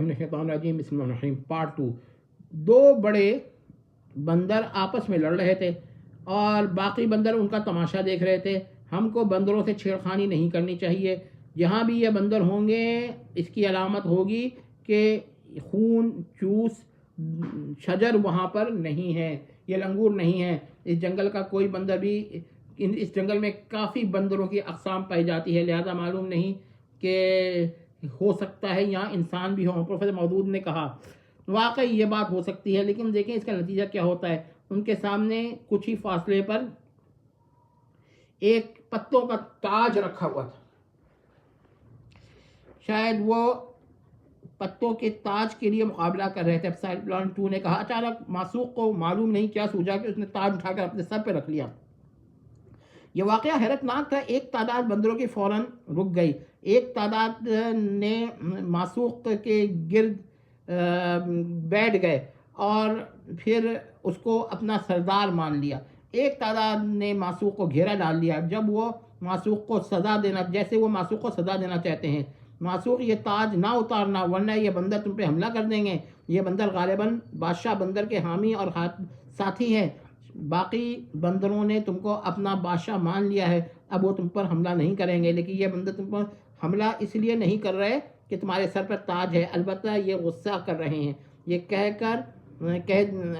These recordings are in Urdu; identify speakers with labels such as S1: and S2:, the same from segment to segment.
S1: من الشیطان الرجیم بسم اللہ الرحمن الرحیم پارٹ 2۔ دو بڑے بندر آپس میں لڑ رہے تھے اور باقی بندر ان کا تماشا دیکھ رہے تھے۔ ہم کو بندروں سے چھیڑخانی نہیں کرنی چاہیے۔ جہاں بھی یہ بندر ہوں گے اس کی علامت ہوگی کہ خون چوس شجر وہاں پر نہیں ہے، یہ لنگور نہیں ہے۔ اس جنگل کا کوئی بندر بھی، اس جنگل میں کافی بندروں کی اقسام پائی جاتی ہے، لہذا معلوم نہیں کہ ہو سکتا ہے یہاں انسان بھی ہوں۔ پروفیسر مودود نے کہا واقعی یہ بات ہو سکتی ہے، لیکن دیکھیں اس کا نتیجہ کیا ہوتا ہے۔ ان کے سامنے کچھ ہی فاصلے پر ایک پتوں کا تاج رکھا ہوا تھا۔ شاید وہ پتوں کے تاج کے لیے مقابلہ کر رہے تھے۔ سائیکلون 2 نے کہا اچانک معشوق کو معلوم نہیں کیا سوچا کہ اس نے تاج اٹھا کر اپنے سر پہ رکھ لیا۔ یہ واقعہ حیرت ناک تھا۔ ایک تعداد بندروں کی فوراً رک گئی، ایک تعداد نے معشوق کے گرد بیٹھ گئے اور پھر اس کو اپنا سردار مان لیا۔ ایک تعداد نے معشوق کو گھیرا ڈال لیا جب وہ معشوق کو سزا دینا، جیسے وہ معشوق کو سزا دینا چاہتے ہیں۔ معشوق یہ تاج نہ اتارنا ورنہ یہ بندر تم پہ حملہ کر دیں گے۔ یہ بندر غالباً بادشاہ بندر کے حامی اور ساتھی ہیں۔ باقی بندروں نے تم کو اپنا بادشاہ مان لیا ہے، اب وہ تم پر حملہ نہیں کریں گے، لیکن یہ بندر تم پر حملہ اس لیے نہیں کر رہے کہ تمہارے سر پر تاج ہے، البتہ یہ غصہ کر رہے ہیں۔ یہ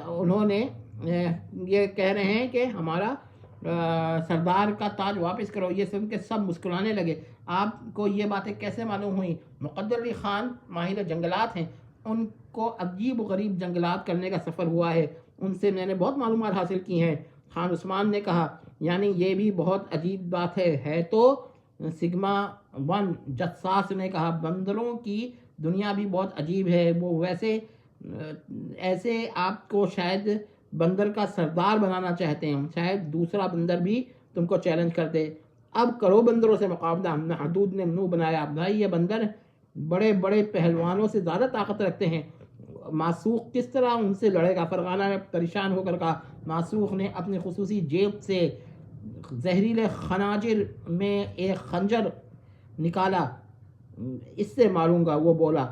S1: انہوں نے یہ کہہ رہے ہیں کہ ہمارا سردار کا تاج واپس کرو۔ یہ سن کے سب مسکرانے لگے۔ آپ کو یہ باتیں کیسے معلوم ہوئیں؟ مقدر علی خان ماہر جنگلات ہیں، ان کو عجیب و غریب جنگلات کرنے کا سفر ہوا ہے، ان سے میں نے بہت معلومات حاصل کی ہیں۔ خان عثمان نے کہا یعنی یہ بھی بہت عجیب بات ہے تو سگما 1 جساس نے کہا بندروں کی دنیا بھی بہت عجیب ہے، وہ ویسے ایسے آپ کو شاید بندر کا سردار بنانا چاہتے ہیں، شاید دوسرا بندر بھی تم کو چیلنج کر دے۔ اب کرو بندروں سے مقابلہ۔ حدود نے منہ بنایا بھائی یہ بندر بڑے بڑے پہلوانوں سے زیادہ طاقت رکھتے ہیں، معشوق کس طرح ان سے لڑے گا؟ فرغانہ نے پریشان ہو کر کہا معشوق نے اپنی خصوصی جیب سے زہریلے خناجر میں ایک خنجر نکالا، اس سے ماروں گا۔ وہ بولا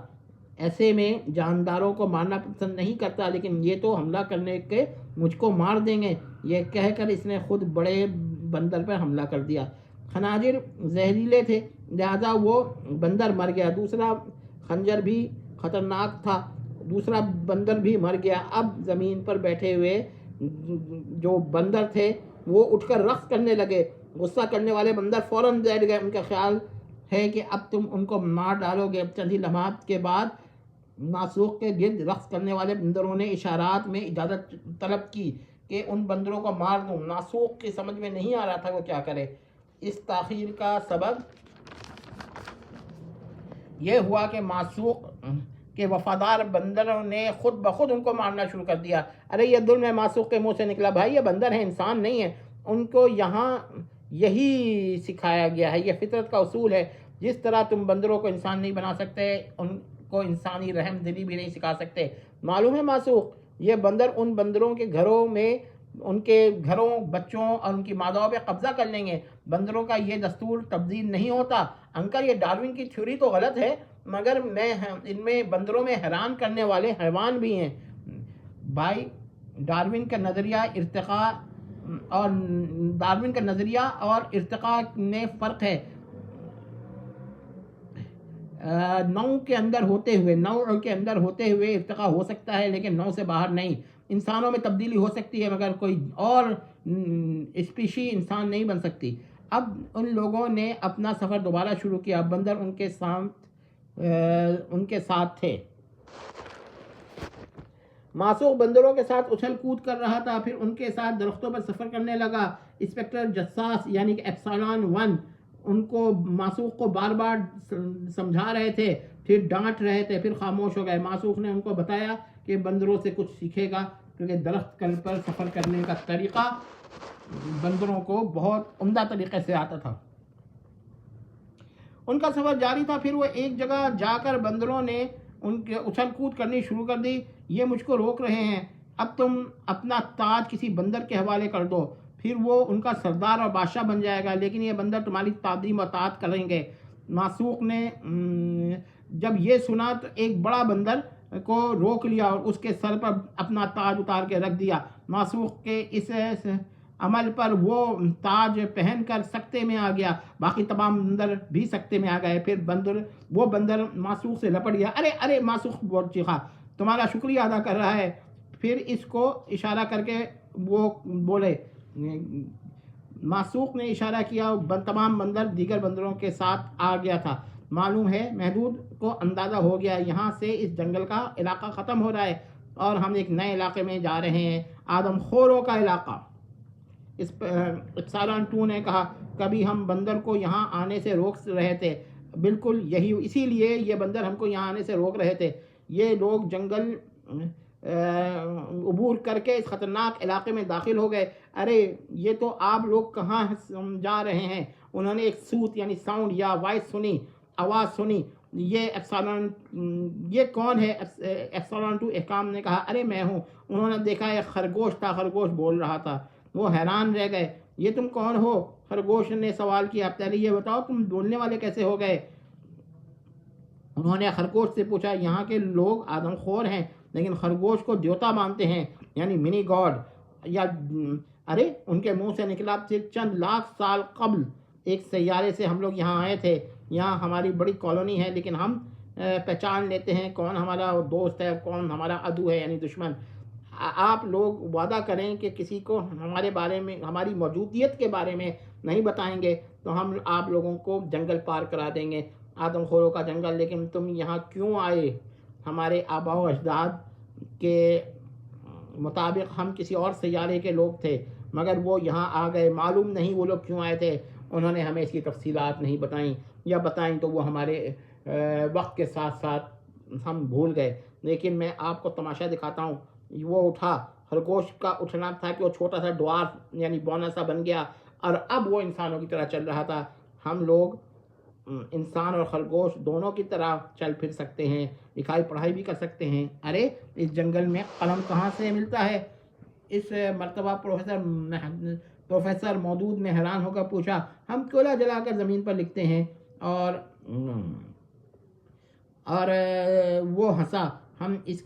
S1: ایسے میں جانداروں کو مارنا پسند نہیں کرتا، لیکن یہ تو حملہ کرنے کے مجھ کو مار دیں گے۔ یہ کہہ کر اس نے خود بڑے بندر پر حملہ کر دیا۔ خناجر زہریلے تھے لہذا وہ بندر مر گیا، دوسرا خنجر بھی خطرناک تھا، دوسرا بندر بھی مر گیا۔ اب زمین پر بیٹھے ہوئے جو بندر تھے وہ اٹھ کر رقص کرنے لگے۔ غصہ کرنے والے بندر فوراً بیٹھ گئے، ان کا خیال ہے کہ اب تم ان کو مار ڈالو گے۔ چند ہی لمحات کے بعد معشوق کے گرد رقص کرنے والے بندروں نے اشارات میں اجازت طلب کی کہ ان بندروں کو مار دوں۔ معشوق کی سمجھ میں نہیں آ رہا تھا وہ کیا کرے۔ اس تاخیر کا سبب یہ ہوا کہ معشوق کے وفادار بندروں نے خود بخود ان کو مارنا شروع کر دیا۔ ارے یہ ظلم ہے، معشوق کے منہ سے نکلا۔ بھائی یہ بندر ہیں، انسان نہیں ہے، ان کو یہاں یہی سکھایا گیا ہے، یہ فطرت کا اصول ہے۔ جس طرح تم بندروں کو انسان نہیں بنا سکتے، ان کو انسانی رحم دلی بھی نہیں سکھا سکتے۔ معلوم ہے معشوق، یہ بندر ان بندروں کے گھروں میں، ان کے گھروں، بچوں اور ان کی ماداؤں پہ قبضہ کر لیں گے۔ بندروں کا یہ دستور تبدیل نہیں ہوتا۔ انکل یہ ڈارون کی تھیوری تو غلط ہے، مگر ان میں بندروں میں حیران کرنے والے حیوان بھی ہیں۔ بھائی ڈارون کا نظریہ اور ارتقاء میں فرق ہے۔ نوع کے اندر ہوتے ہوئے ارتقاء ہو سکتا ہے، لیکن نوع سے باہر نہیں۔ انسانوں میں تبدیلی ہو سکتی ہے مگر کوئی اور اسپیشی انسان نہیں بن سکتی۔ اب ان لوگوں نے اپنا سفر دوبارہ شروع کیا، بندر ان کے ساتھ تھے۔ معشوق بندروں کے ساتھ اچھل کود کر رہا تھا، پھر ان کے ساتھ درختوں پر سفر کرنے لگا۔ انسپکٹر جساس یعنی کہ ایپسلون 1 ان کو معشوق کو بار بار سمجھا رہے تھے، پھر ڈانٹ رہے تھے، پھر خاموش ہو گئے۔ معشوق نے ان کو بتایا کہ بندروں سے کچھ سیکھے گا، کیونکہ درخت پر سفر کرنے کا طریقہ بندروں کو بہت عمدہ طریقے سے آتا تھا۔ ان کا سفر جاری تھا، پھر وہ ایک جگہ جا کر بندروں نے ان کے اچھل کود کرنی شروع کر دی۔ یہ مجھ کو روک رہے ہیں، اب تم اپنا تاج کسی بندر کے حوالے کر دو، پھر وہ ان کا سردار اور بادشاہ بن جائے گا، لیکن یہ بندر تمہاری تعظیم و اطاعت کریں گے۔ معشوق نے جب یہ سنا تو ایک بڑا بندر کو روک لیا اور اس کے سر پر اپنا تاج اتار کے رکھ دیا۔ ماسوخ کے اس عمل پر وہ تاج پہن کر سکتے میں آ گیا، باقی تمام بندر بھی سکتے میں آ گئے۔ پھر وہ بندر ماسوخ سے لپٹ گیا۔ ارے ارے، ماسوخ بہت چیخا، تمہارا شکریہ ادا کر رہا ہے۔ پھر اس کو اشارہ کر کے وہ بولے، ماسوخ نے اشارہ کیا، تمام بندر دیگر بندروں کے ساتھ آ گیا تھا۔ معلوم ہے محدود کو اندازہ ہو گیا یہاں سے اس جنگل کا علاقہ ختم ہو رہا ہے اور ہم ایک نئے علاقے میں جا رہے ہیں، آدم خوروں کا علاقہ۔ اپسالون 2 نے کہا، کبھی ہم بندر کو یہاں آنے سے روک رہے تھے، بالکل یہی، اسی لیے یہ بندر ہم کو یہاں آنے سے روک رہے تھے۔ یہ لوگ جنگل عبور کر کے اس خطرناک علاقے میں داخل ہو گئے۔ ارے یہ تو آپ لوگ کہاں جا رہے ہیں؟ انہوں نے ایک صوت یعنی ساؤنڈ یا وائس سنی، آواز سنی۔ یہ کون ہے؟ اپسالون 2 احکام نے کہا، ارے میں ہوں۔ انہوں نے دیکھا ایک خرگوش تھا، خرگوش بول رہا تھا۔ وہ حیران رہ گئے، یہ تم کون ہو؟ خرگوش نے سوال کیا، پہلے یہ بتاؤ تم بولنے والے کیسے ہو گئے؟ انہوں نے خرگوش سے پوچھا، یہاں کے لوگ آدم خور ہیں لیکن خرگوش کو دیوتا مانتے ہیں، یعنی منی گاڈ یا ارے ان کے منہ سے نکلا، صرف چند لاکھ سال قبل ایک سیارے سے ہم لوگ یہاں آئے تھے۔ یہاں ہماری بڑی کالونی ہے، لیکن ہم پہچان لیتے ہیں کون ہمارا دوست ہے، کون ہمارا عدو ہے یعنی دشمن۔ آپ لوگ وعدہ کریں کہ کسی کو ہمارے بارے میں، ہماری موجودیت کے بارے میں نہیں بتائیں گے تو ہم آپ لوگوں کو جنگل پار کرا دیں گے، آدم خوروں کا جنگل۔ لیکن تم یہاں کیوں آئے؟ ہمارے آباء و اجداد کے مطابق ہم کسی اور سیارے کے لوگ تھے، مگر وہ یہاں آ گئے، معلوم نہیں وہ لوگ کیوں آئے تھے۔ انہوں نے ہمیں اس کی تفصیلات نہیں بتائیں، یا بتائیں تو وہ ہمارے وقت کے ساتھ ساتھ ہم بھول گئے۔ لیکن میں آپ کو تماشا دکھاتا ہوں۔ وہ اٹھا، خرگوش کا اٹھنا تھا کہ وہ چھوٹا سا ڈوارف یعنی بونا سا بن گیا اور اب وہ انسانوں کی طرح چل رہا تھا۔ ہم لوگ انسان اور خرگوش دونوں کی طرح چل پھر سکتے ہیں، لکھائی پڑھائی بھی کر سکتے ہیں۔ ارے اس جنگل میں قلم کہاں سے ملتا ہے؟ اس مرتبہ پروفیسر مودود نے حیران ہو کر پوچھا، ہم کوئلہ جلا کر زمین پر لکھتے ہیں۔ اور وہ ہنسا، ہم اس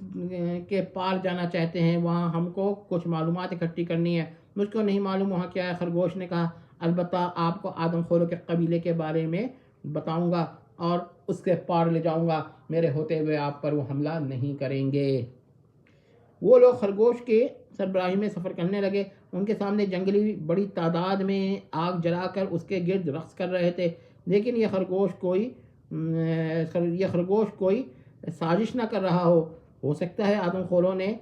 S1: کے پار جانا چاہتے ہیں، وہاں ہم کو کچھ معلومات اکٹھی کرنی ہے۔ مجھ کو نہیں معلوم وہاں کیا ہے، خرگوش نے کہا، البتہ آپ کو آدم خوروں کے قبیلے کے بارے میں بتاؤں گا اور اس کے پار لے جاؤں گا، میرے ہوتے ہوئے آپ پر وہ حملہ نہیں کریں گے۔ وہ لوگ خرگوش کے سربراہی میں سفر کرنے لگے۔ ان کے سامنے جنگلی بڑی تعداد میں آگ جلا کر اس کے گرد رقص کر رہے تھے، لیکن یہ خرگوش کوئی سازش نہ کر رہا ہو سکتا ہے آدم خوروں نے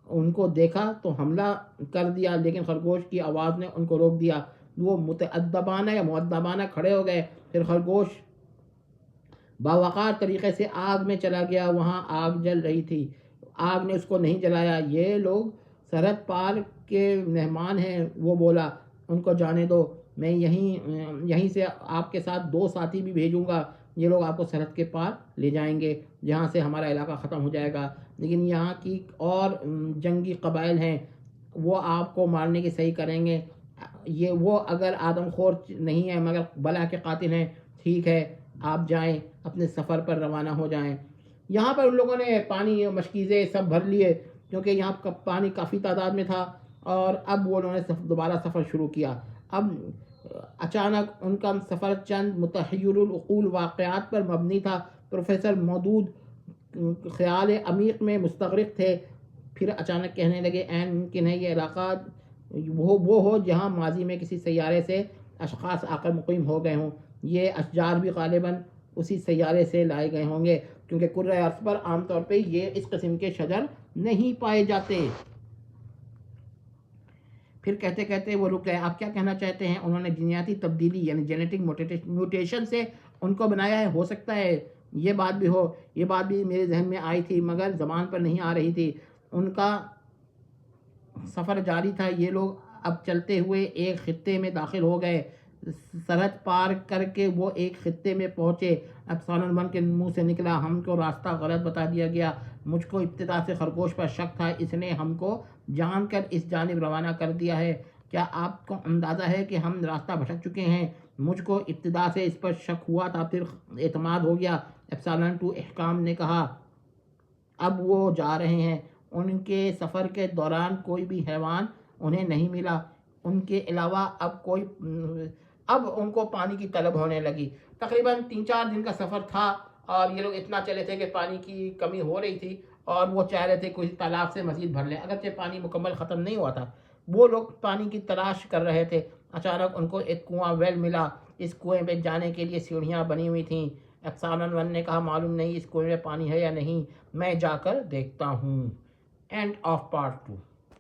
S1: ان کو دیکھا تو حملہ کر دیا، لیکن خرگوش کی آواز نے ان کو روک دیا۔ وہ متأدبانہ یا مؤدبانہ کھڑے ہو گئے۔ پھر خرگوش باوقار طریقے سے آگ میں چلا گیا۔ وہاں آگ جل رہی تھی، آگ نے اس کو نہیں جلایا۔ یہ لوگ سرحد پار کے مہمان ہیں، وہ بولا، ان کو جانے دو، میں یہیں سے آپ کے ساتھ 2 ساتھی بھی بھیجوں گا، یہ لوگ آپ کو سرحد کے پار لے جائیں گے جہاں سے ہمارا علاقہ ختم ہو جائے گا، لیکن یہاں کی اور جنگی قبائل ہیں، وہ آپ کو مارنے کی صحیح کریں گے۔ وہ اگر آدم خور نہیں ہے مگر بلا کے قاتل ہیں، ٹھیک ہے آپ جائیں، اپنے سفر پر روانہ ہو جائیں۔ یہاں پر ان لوگوں نے پانی، مشکیزیں سب بھر لیے کیونکہ یہاں کا پانی کافی تعداد میں تھا، اور اب وہ انہوں نے دوبارہ سفر شروع کیا۔ اب اچانک ان کا سفر چند متحیر العقول واقعات پر مبنی تھا۔ پروفیسر مودود خیال عمیق میں مستغرق تھے، پھر اچانک کہنے لگے، عین ممکن ہے یہ علاقہ وہ ہو جہاں ماضی میں کسی سیارے سے اشخاص آ کر مقیم ہو گئے ہوں۔ یہ اشجار بھی غالباً اسی سیارے سے لائے گئے ہوں گے، کیونکہ کرۂ ارض پر عام طور پہ یہ اس قسم کے شجر نہیں پائے جاتے۔ پھر کہتے کہتے وہ رک گئے۔ آپ کیا کہنا چاہتے ہیں؟ انہوں نے جینیاتی تبدیلی یعنی جینیٹک میوٹیشن سے ان کو بنایا ہے؟ ہو سکتا ہے یہ بات بھی ہو، یہ بات بھی میرے ذہن میں آئی تھی مگر زبان پر نہیں آ رہی تھی۔ ان کا سفر جاری تھا، یہ لوگ اب چلتے ہوئے ایک خطے میں داخل ہو گئے۔ سرحد پار کر کے وہ ایک خطے میں پہنچے۔ اپسالون 1 کے منہ سے نکلا، ہم کو راستہ غلط بتا دیا گیا۔ مجھ کو ابتدا سے خرگوش پر شک تھا، اس نے ہم کو جان کر اس جانب روانہ کر دیا ہے۔ کیا آپ کو اندازہ ہے کہ ہم راستہ بھٹک چکے ہیں؟ مجھ کو ابتدا سے اس پر شک ہوا تھا، پھر اعتماد ہو گیا۔ ایپسالن 2 احکام نے کہا اب وہ جا رہے ہیں، ان کے سفر کے دوران کوئی بھی حیوان انہیں نہیں ملا، ان کے علاوہ اب ان کو پانی کی طلب ہونے لگی۔ تقریباً 3-4 دن کا سفر تھا اور یہ لوگ اتنا چلے تھے کہ پانی کی کمی ہو رہی تھی اور وہ چاہ رہے تھے کوئی تالاب سے مزید بھر لیں، اگرچہ پانی مکمل ختم نہیں ہوا تھا۔ وہ لوگ پانی کی تلاش کر رہے تھے، اچانک ان کو ایک کنواں ویل ملا۔ اس کنویں پہ جانے کے لیے سیڑھیاں بنی ہوئی تھیں۔ ایپسالن 1 نے کہا معلوم نہیں اس کنویں میں پانی ہے یا نہیں، میں جا کر دیکھتا ہوں۔ And of part 2۔